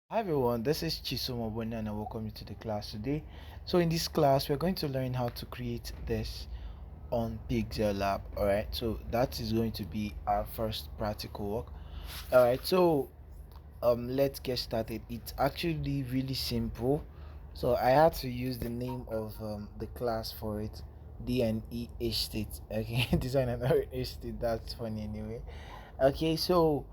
Hi everyone, this is Chisomo Boni and I welcome you to the class today. So in this class, we're going to learn how to create this on Pixellab. Alright, so that is going to be our first practical work. Alright, so let's get started. It's actually really simple. So I had to use the name of the class for it, DNE Estate. Okay, design and estate. That's funny anyway. Okay, so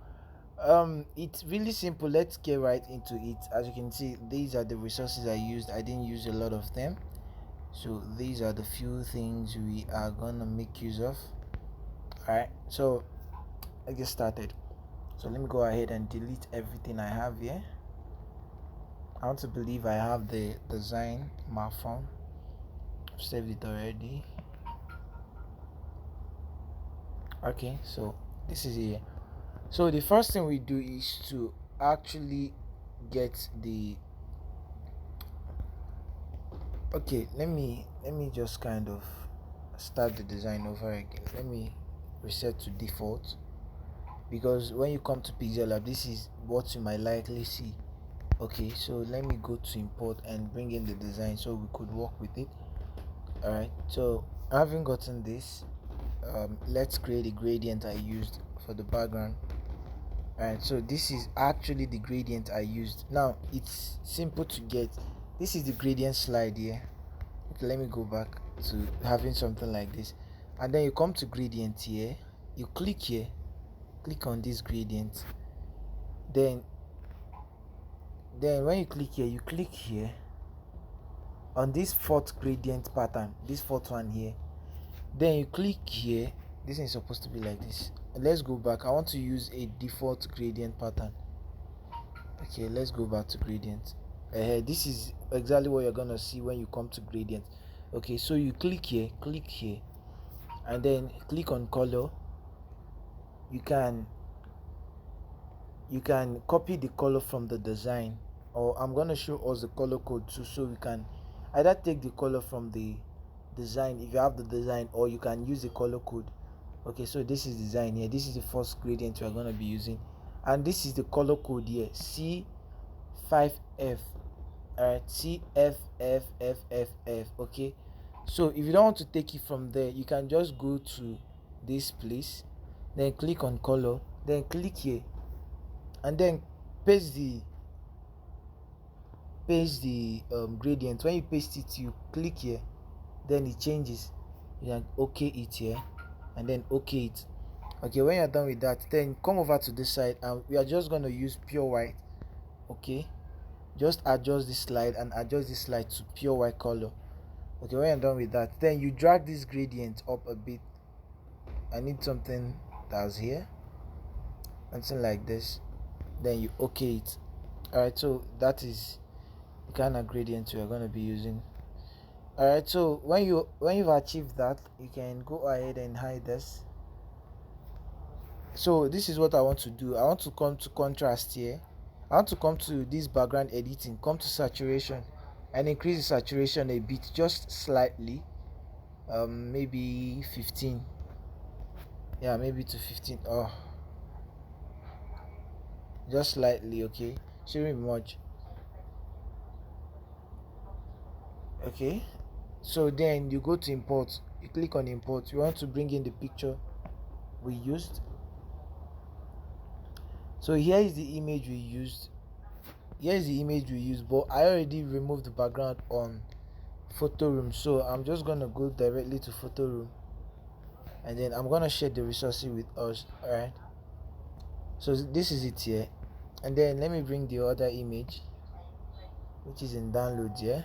it's really simple. Let's get right into it. As you can see, these are the resources I used. I didn't use a lot of them, so these are the few things we are gonna make use of. All right, so let's get started. So let me go ahead and delete everything I have here. I want to believe I have the design my phone. I've saved it already. Okay, so this is here. So the first thing we do is to actually get the okay. Let me just kind of start the design over again. Let me reset to default, because when you come to Pixellab, this is what you might likely see. Okay, so let me go to import and bring in the design so we could work with it. All right, so having gotten this, let's create a gradient I used for the background. Alright, so this is actually the gradient I used. Now it's simple to get. This is the gradient slide here. Okay, let me go back to having something like this, and then you come to gradient here, you click here, click on this gradient, then when you click here, you click here on this fourth gradient pattern, this fourth one here, then you click here. This is supposed to be like this. Let's go back. I want to use a default gradient pattern. Okay, let's go back to gradient. This is exactly what you're gonna see when you come to gradient. Okay, so you click here, and then click on color. You can copy the color from the design, or I'm gonna show us the color code too, so we can either take the color from the design if you have the design, or you can use the color code. Okay, so this is design here. This is the first gradient we are gonna be using, and this is the color code here, C5F. Alright, CFFFFF. Okay, so if you don't want to take it from there, you can just go to this place, then click on color, then click here, and then paste the gradient. When you paste it, you click here, then it changes. You can okay it here, and then okay it. Okay, when you're done with that, then come over to this side, and we are just going to use pure white. Okay, just adjust this slide and adjust this slide to pure white color. Okay, when you're done with that, then you drag this gradient up a bit. I need something that's here, something like this, then you okay it. All right, so that is the kind of gradient we are going to be using. All right, so when you've achieved that, you can go ahead and hide this. So this is what I want to do. I want to come to contrast here. I want to come to this background editing, come to saturation, and increase the saturation a bit, just slightly, maybe 15. Yeah, maybe to 15. Oh, just slightly. Okay, shouldn't be much. Okay, so then you go to import, you click on import. You want to bring in the picture we used. So here is the image we used. But I already removed the background on photo room, so I'm just gonna go directly to photo room, and then I'm gonna share the resources with us. All right, so this is it here, and then let me bring the other image, which is in downloads here.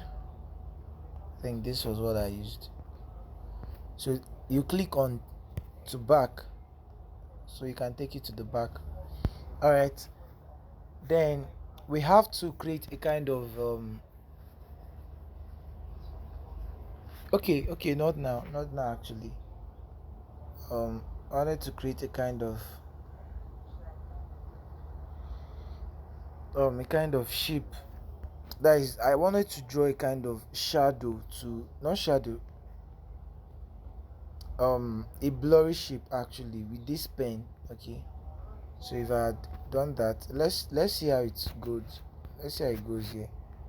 I think this was what I used. So you click on to back, so you can take it to the back. All right, then we have to create a kind of okay, not now actually. I wanted to create a kind of shape. That is, I wanted to draw a kind of shadow, to not shadow, a blurry shape actually with this pen. Okay, so if I had done that, let's see how it goes. let's see how it goes here.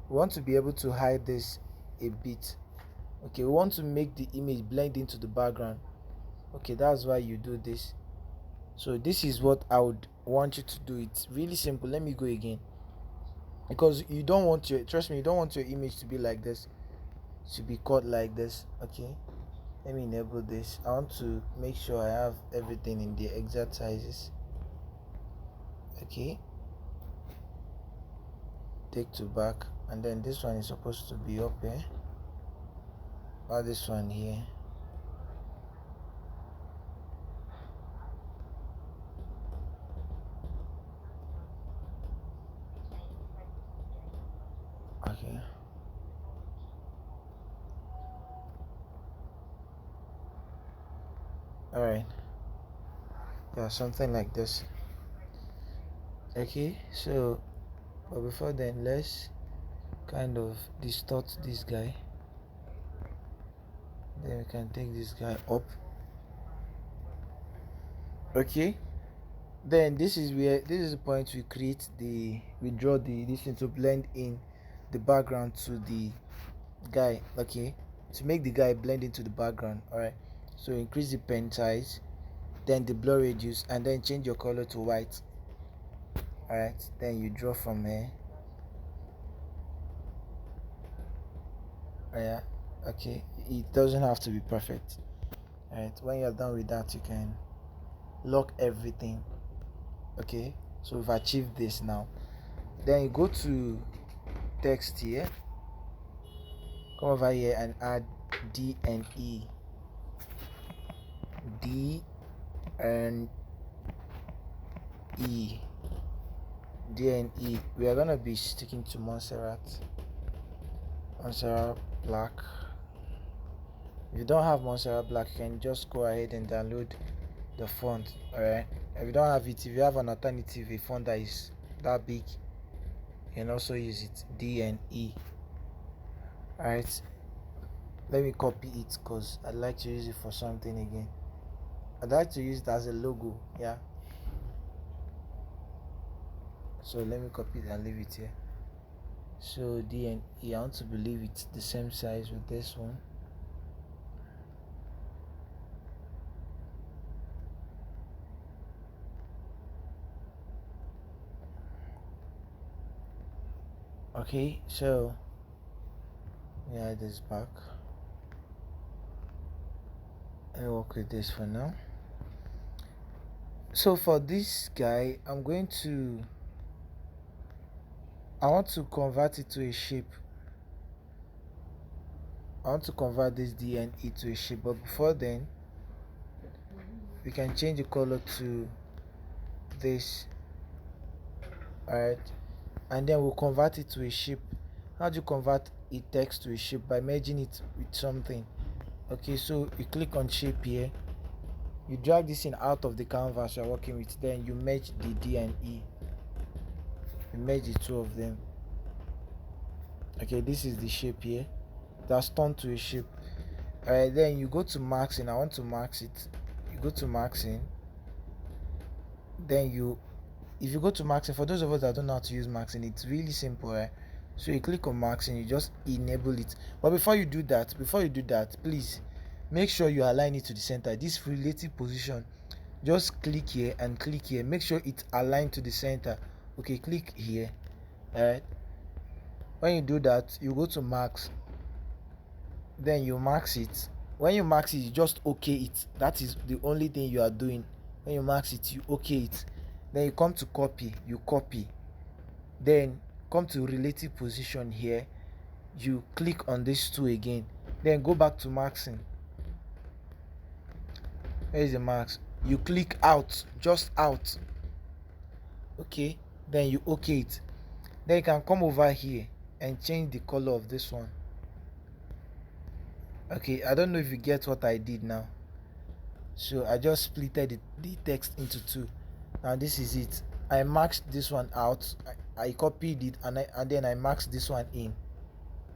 We want to be able to hide this a bit. Okay, we want to make the image blend into the background. Okay, that's why you do this. So this is what I would want you to do. It's really simple. Let me go again, because you don't want your, trust me, you don't want your image to be like this, to be cut like this. Okay, let me enable this. I want to make sure I have everything in the exact sizes. Okay, take to back, and then this one is supposed to be up here, or this one here. Okay, all right, yeah, something like this. Okay, so but before then, let's kind of distort this guy. Then we can take this guy up. Okay, then this is the point we draw this thing to blend in the background to the guy. Okay, to make the guy blend into the background. All right, so increase the pen size, then the blur radius, and then change your color to white. All right, then you draw from here. Yeah, okay, it doesn't have to be perfect. All right, when you're done with that, you can lock everything. Okay, so we've achieved this now. Then you go to text here, come over here and add D and E. D and E. D and E. We are gonna be sticking to Montserrat Black. If you don't have Montserrat Black, you can just go ahead and download the font. Alright, if you don't have it, if you have an alternative, a font that is that big, you can also use it. D and E. Alright, let me copy it because I'd like to use it for something again. I'd like to use it as a logo. Yeah, so let me copy it and leave it here. So D and E, I want to believe it's the same size with this one. Okay, so yeah, this back. Let me work with this for now. So for this guy, I want to convert it to a shape. I want to convert this D and E to a shape, but before then, we can change the color to this. Alright, and then we'll convert it to a shape. How do you convert a text to a shape? By merging it with something. Okay, so you click on shape here, you drag this in out of the canvas you're working with, then you merge the D and E, you merge the two of them. Okay, this is the shape here, that's turned to a shape. Alright, then you go to maxing. I want to max it. You go to maxing, then if you go to maxing, for those of us that don't know how to use maxing, it's really simple, right? So you click on maxing, you just enable it. But before you do that, please make sure you align it to the center. This relative position, just click here and click here, make sure it's aligned to the center. Okay, click here. All right, when you do that, you go to max, then you max it. When you max it, you just okay it. That is the only thing you are doing. When you max it, you okay it. Then you come to copy, you copy, then come to relative position here, you click on this two again, then go back to maxing. Where is the max? You click out, just out. Okay, then you okay it. Then you can come over here and change the color of this one. Okay, I don't know if you get what I did now. So I just splitted the text into two. Now this is it. I maxed this one out, I copied it, and then I maxed this one in.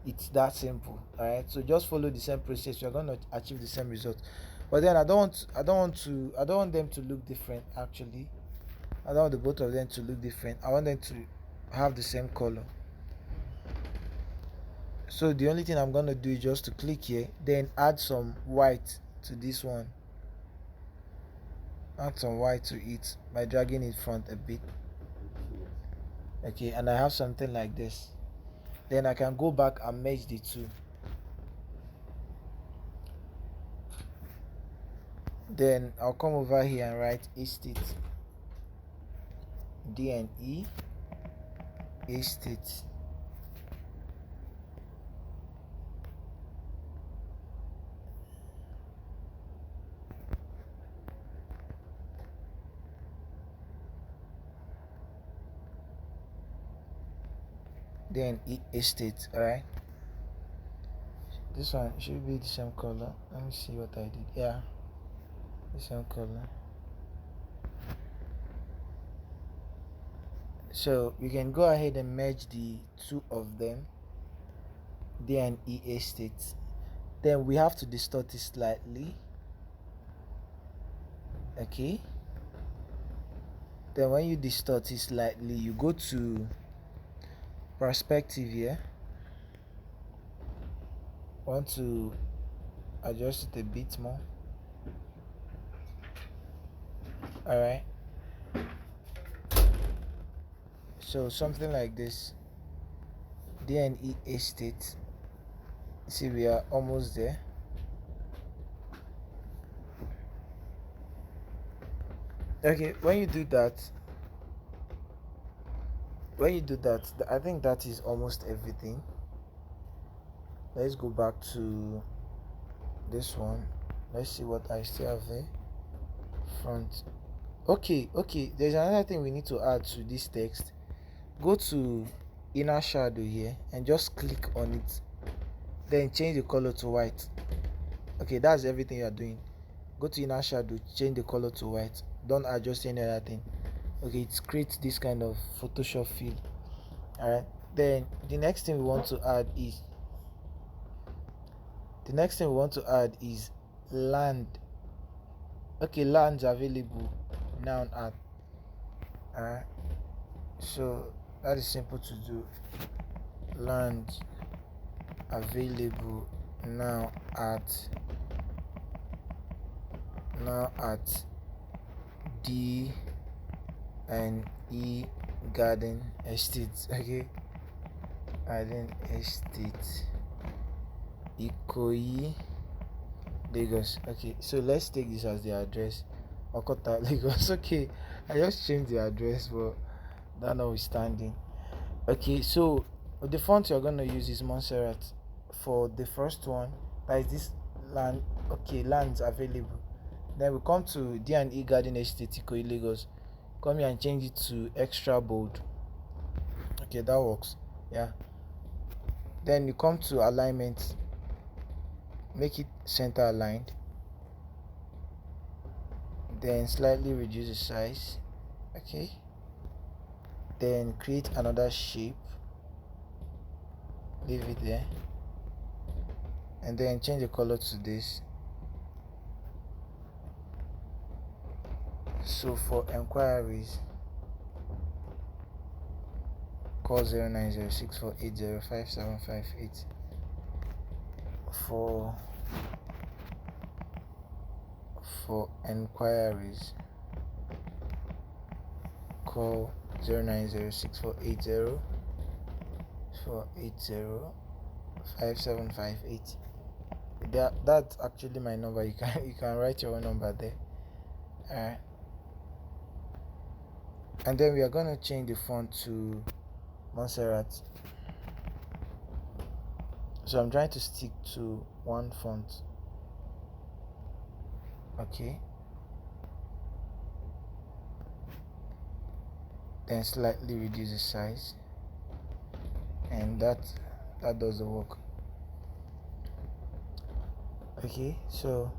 It's that simple. All right, so just follow the same process, you're going to achieve the same result. But then I don't want them to look different. Actually, I don't want the both of them to look different. I want them to have the same color. So the only thing I'm gonna do is just to click here, then add some white to this one. Add some white to it by dragging it front a bit. Okay, and I have something like this. Then I can go back and merge the two. Then I'll come over here and write estate DNE estate. Then estate. Alright, this one should be the same color. Let me see what I did. Yeah, the same color. So you can go ahead and merge the two of them, DNE estate. Then we have to distort it slightly. Okay, then when you distort it slightly, you go to perspective here. Want to adjust it a bit more. Alright, so something like this, DNE estate. See, we are almost there. Okay, when you do that, I think that is almost everything. Let's go back to this one. Let's see what I still have there. Front. Okay, there's another thing we need to add to this text. Go to inner shadow here and just click on it, then change the color to white. Okay, that's everything you are doing. Go to inner shadow, change the color to white. Don't adjust any other thing. Okay, it creates this kind of Photoshop feel. Alright, then the next thing we want to add is land. Okay, lands available now at. Alright, so that is simple to do. Land available now at D and E Garden Estate. Okay, Garden Estate, Ikoyi, Lagos. Okay, so let's take this as the address. Okota, Lagos. Okay, I just changed the address, but that notwithstanding. Okay, so the font you're gonna use is Montserrat for the first one. That is this land. Okay, lands available. Then we come to D&E Garden Estate, Ikoyi, Lagos. Come here and change it to extra bold. Okay, that works. Yeah. Then you come to alignment, make it center aligned. Then slightly reduce the size. Okay. Then create another shape. Leave it there. And then change the color to this. So for enquiries, call 090648057558. For enquiries, call 090648057558. That's actually my number. You can write your own number there. Alright, and then we are going to change the font to Montserrat. So I'm trying to stick to one font. Okay, then slightly reduce the size, and that does the work. Okay, so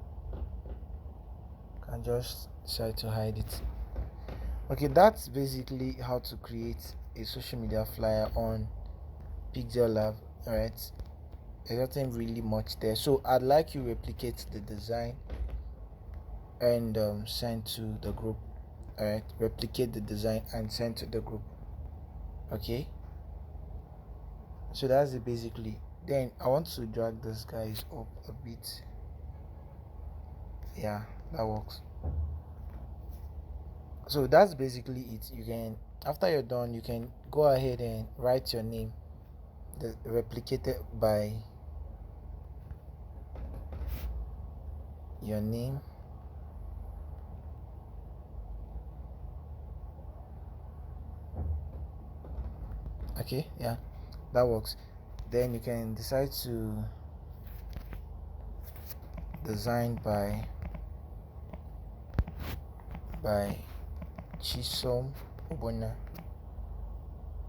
can just decide to hide it. Okay, that's basically how to create a social media flyer on Pixellab. Alright, there's nothing really much there, so I'd like you replicate the design and send to the group. Alright, replicate the design and send to the group. Okay, so that's basically Then I want to drag this guys up a bit. Yeah, that works. So that's basically it. You can, after you're done, you can go ahead and write your name, replicated by your name. Okay, yeah, that works. Then you can decide to design by Chisom Obona.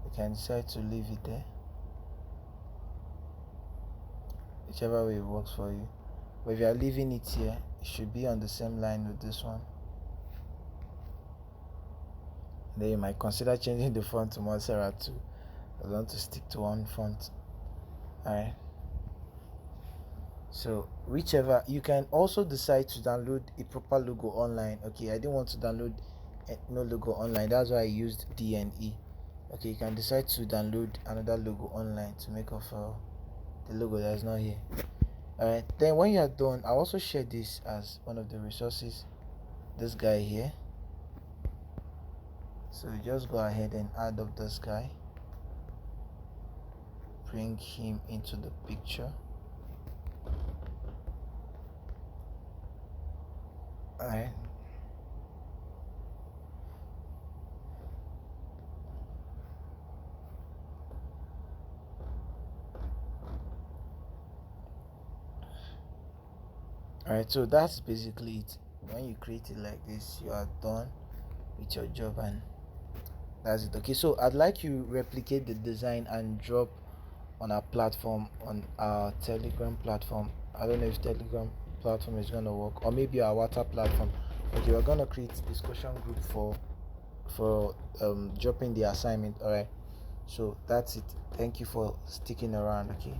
You can decide to leave it there, whichever way works for you. But if you are leaving it here, it should be on the same line with this one. Then you might consider changing the font to Montserrat too. I want to stick to one font. Alright. So whichever, you can also decide to download a proper logo online. Okay, I didn't want to download no logo online, that's why I used DNE. Okay, you can decide to download another logo online to make of the logo that is not here. Alright, then when you are done, I also share this as one of the resources, this guy here. So you just go ahead and add up this guy, bring him into the picture. Alright. Alright, so that's basically it. When you create it like this, you are done with your job, and that's it. Okay, so I'd like you replicate the design and drop on our platform, on our Telegram platform. I don't know if Telegram platform is gonna work, or maybe our WhatsApp platform. Okay, we're gonna create a discussion group for dropping the assignment. All right, so that's it. Thank you for sticking around. Okay.